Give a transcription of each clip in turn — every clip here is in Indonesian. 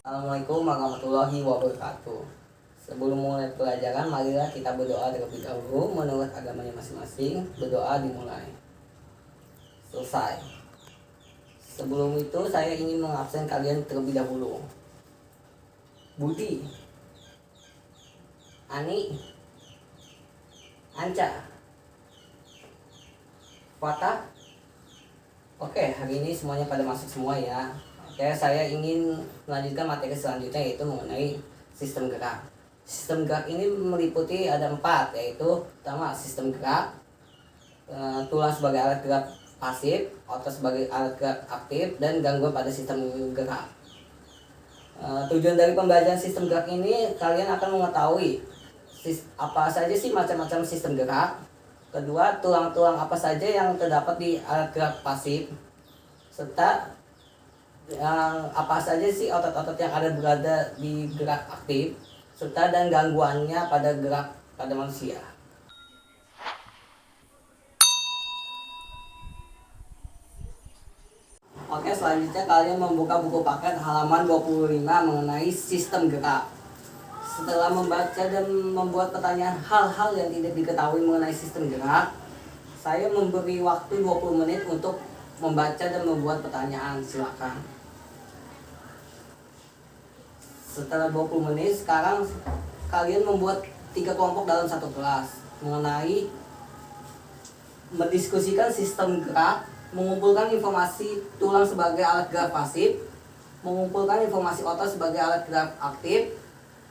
Assalamualaikum warahmatullahi wabarakatuh. Sebelum mulai pelajaran, marilah kita berdoa terlebih dahulu menurut agamanya masing-masing. Berdoa dimulai. Selesai. Sebelum itu saya ingin mengabsen kalian terlebih dahulu. Budi, Ani, Anca, Fatah. Oke, hari ini semuanya pada masuk semua ya. Oke, saya ingin melanjutkan materi selanjutnya, yaitu mengenai sistem gerak. Sistem gerak ini meliputi ada 4, yaitu pertama sistem gerak, tulang sebagai alat gerak pasif, otot sebagai alat gerak aktif, dan gangguan pada sistem gerak. Tujuan dari pembelajaran sistem gerak ini, kalian akan mengetahui apa saja sih macam-macam sistem gerak. Kedua, tulang-tulang apa saja yang terdapat di alat gerak pasif, serta apa saja sih otot-otot yang berada di gerak aktif, serta dan gangguannya pada gerak pada manusia. Oke, selanjutnya kalian membuka buku paket halaman 25 mengenai sistem gerak. Setelah membaca dan membuat pertanyaan hal-hal yang tidak diketahui mengenai sistem gerak, saya memberi waktu 20 menit untuk membaca dan membuat pertanyaan. Silakan. Setelah 20 menit, sekarang kalian membuat 3 kelompok dalam satu kelas mengenai mendiskusikan sistem gerak, mengumpulkan informasi tulang sebagai alat gerak pasif, mengumpulkan informasi otot sebagai alat gerak aktif,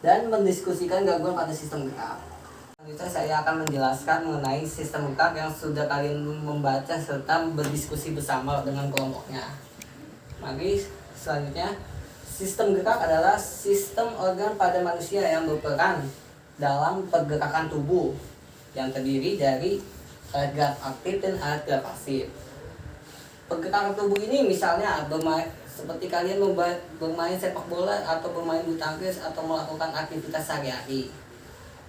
dan mendiskusikan gangguan pada sistem gerak. Selanjutnya saya akan menjelaskan mengenai sistem gerak yang sudah kalian membaca serta berdiskusi bersama dengan kelompoknya. Mari selanjutnya, sistem gerak adalah sistem organ pada manusia yang berperan dalam pergerakan tubuh yang terdiri dari alat gerak aktif dan alat gerak pasif. Pergerakan tubuh ini misalnya seperti kalian bermain sepak bola atau bermain bulu tangkis atau melakukan aktivitas sehari-hari,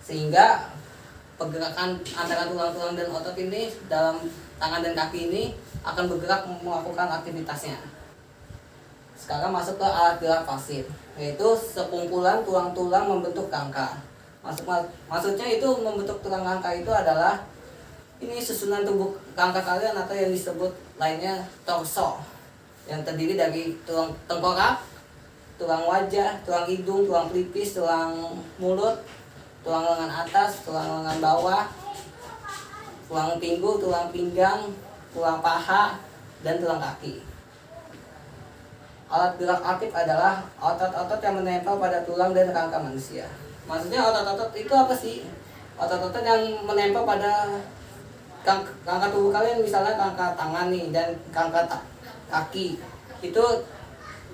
sehingga pergerakan antara tulang-tulang dan otot ini dalam tangan dan kaki ini akan bergerak melakukan aktivitasnya. Sekarang masuk ke alat gerak pasif, yaitu sekumpulan tulang-tulang membentuk rangka. Maksudnya itu membentuk tulang rangka itu adalah ini susunan tubuh rangka kalian atau yang disebut lainnya torso, yang terdiri dari tulang tengkorak, tulang wajah, tulang hidung, tulang pelipis, tulang mulut, tulang lengan atas, tulang lengan bawah, tulang pinggul, tulang pinggang, tulang paha, dan tulang kaki. Alat gerak aktif adalah otot-otot yang menempel pada tulang dan rangka manusia. Maksudnya otot-otot itu apa sih? Otot-otot yang menempel pada rangka tubuh kalian, misalnya rangka tangan nih dan rangka kaki, itu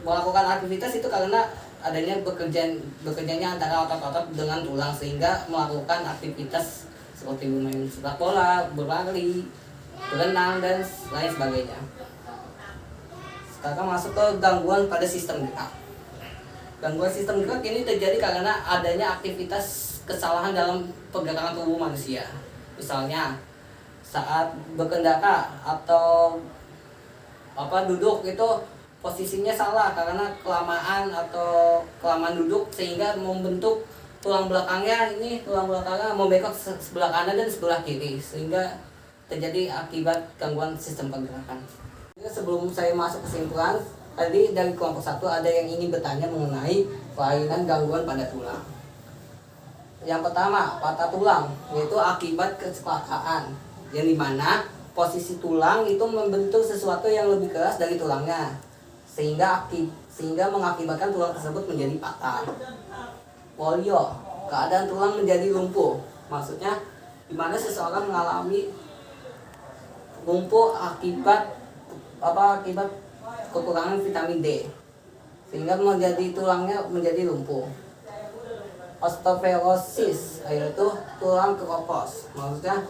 melakukan aktivitas itu karena adanya bekerjanya antara otot-otot dengan tulang, sehingga melakukan aktivitas seperti bermain sepak bola, berlari, berenang, dan lain sebagainya. Sekarang masuk ke gangguan pada sistem gerak. Gangguan sistem gerak ini terjadi karena adanya aktivitas kesalahan dalam pergerakan tubuh manusia. Misalnya saat berkendara atau duduk itu posisinya salah karena kelamaan duduk, sehingga membentuk tulang belakangnya membengkok sebelah kanan dan sebelah kiri, sehingga terjadi akibat gangguan sistem pergerakan. Sebelum saya masuk kesimpulan, tadi dari kelompok 1 ada yang ingin bertanya mengenai kelainan gangguan pada tulang. Yang pertama, patah tulang, yaitu akibat kecelakaan, yang dimana posisi tulang itu membentuk sesuatu yang lebih keras dari tulangnya, sehingga mengakibatkan tulang tersebut menjadi patah. Polio, keadaan tulang menjadi lumpuh, maksudnya dimana seseorang mengalami lumpuh akibat kekurangan vitamin D, sehingga tulangnya menjadi lumpuh. Osteoporosis, yaitu tulang keropos, maksudnya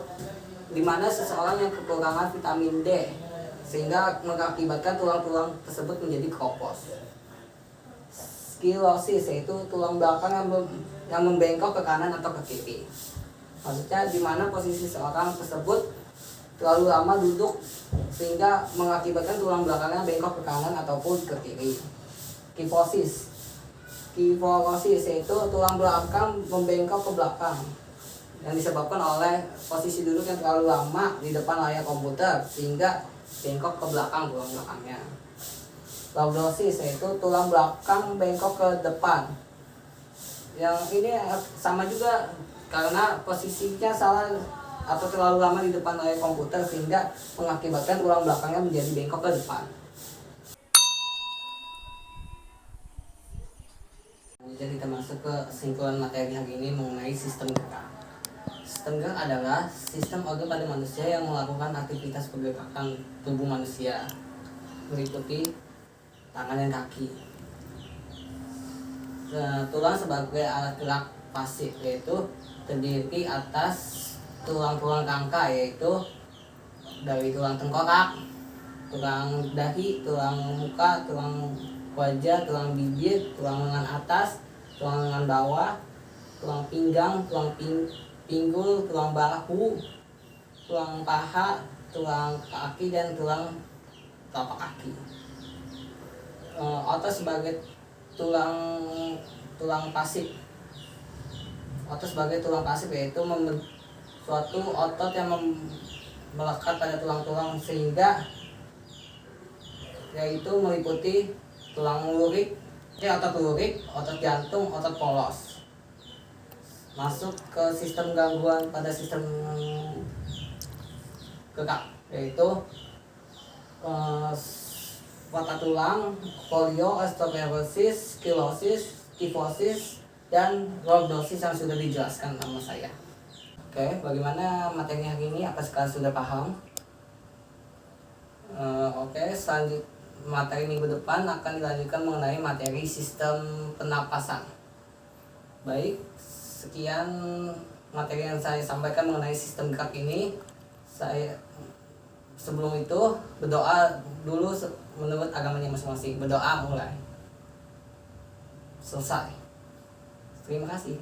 dimana seseorang yang kekurangan vitamin D, sehingga mengakibatkan tulang-tulang tersebut menjadi keropos. Skilerosis, yaitu tulang belakang yang membengkok ke kanan atau ke kiri, maksudnya dimana posisi seorang tersebut terlalu lama duduk sehingga mengakibatkan tulang belakangnya bengkok ke kanan ataupun ke kiri. Kifosis, Kiforosis yaitu tulang belakang membengkok ke belakang yang disebabkan oleh posisi duduk yang terlalu lama di depan layar komputer sehingga bengkok ke belakang tulang belakangnya. Lordosis yaitu tulang belakang bengkok ke depan. Yang ini sama juga karena posisinya salah atau terlalu lama di depan layar komputer sehingga mengakibatkan tulang belakangnya menjadi bengkok ke depan. Jadi kita masuk ke kesimpulan materi hari ini mengenai sistem gerak. Sistem gerak adalah sistem organ pada manusia yang melakukan aktivitas pergerakan tubuh manusia, meliputi tangan dan kaki. Tulang sebagai alat gerak pasif yaitu terdiri atas tulang-tulang rangka yaitu dari tulang tengkorak, tulang dahi, tulang muka, tulang wajah, tulang bibir, tulang lengan atas, tulang lengan bawah, tulang pinggang, tulang pinggul, tulang bahu, tulang paha, tulang kaki, dan tulang telapak kaki. Otot sebagai tulang pasif. Otot sebagai tulang pasif yaitu suatu otot yang melekat pada tulang-tulang sehingga yaitu meliputi tulang lurik, otot lurik, otot jantung, otot polos. Masuk ke sistem gangguan pada sistem gerak yaitu patah tulang, polio, osteoporosis, kilosis, kifosis, dan lordosis yang sudah dijelaskan sama saya. Oke, bagaimana materi hari ini? Apa sekarang sudah paham? Oke, selanjutnya materi minggu depan akan dilanjutkan mengenai materi sistem pernapasan. Baik, sekian materi yang saya sampaikan mengenai sistem gerak ini. Saya sebelum itu berdoa dulu menurut agamanya masing-masing. Berdoa mulai. Selesai. Terima kasih.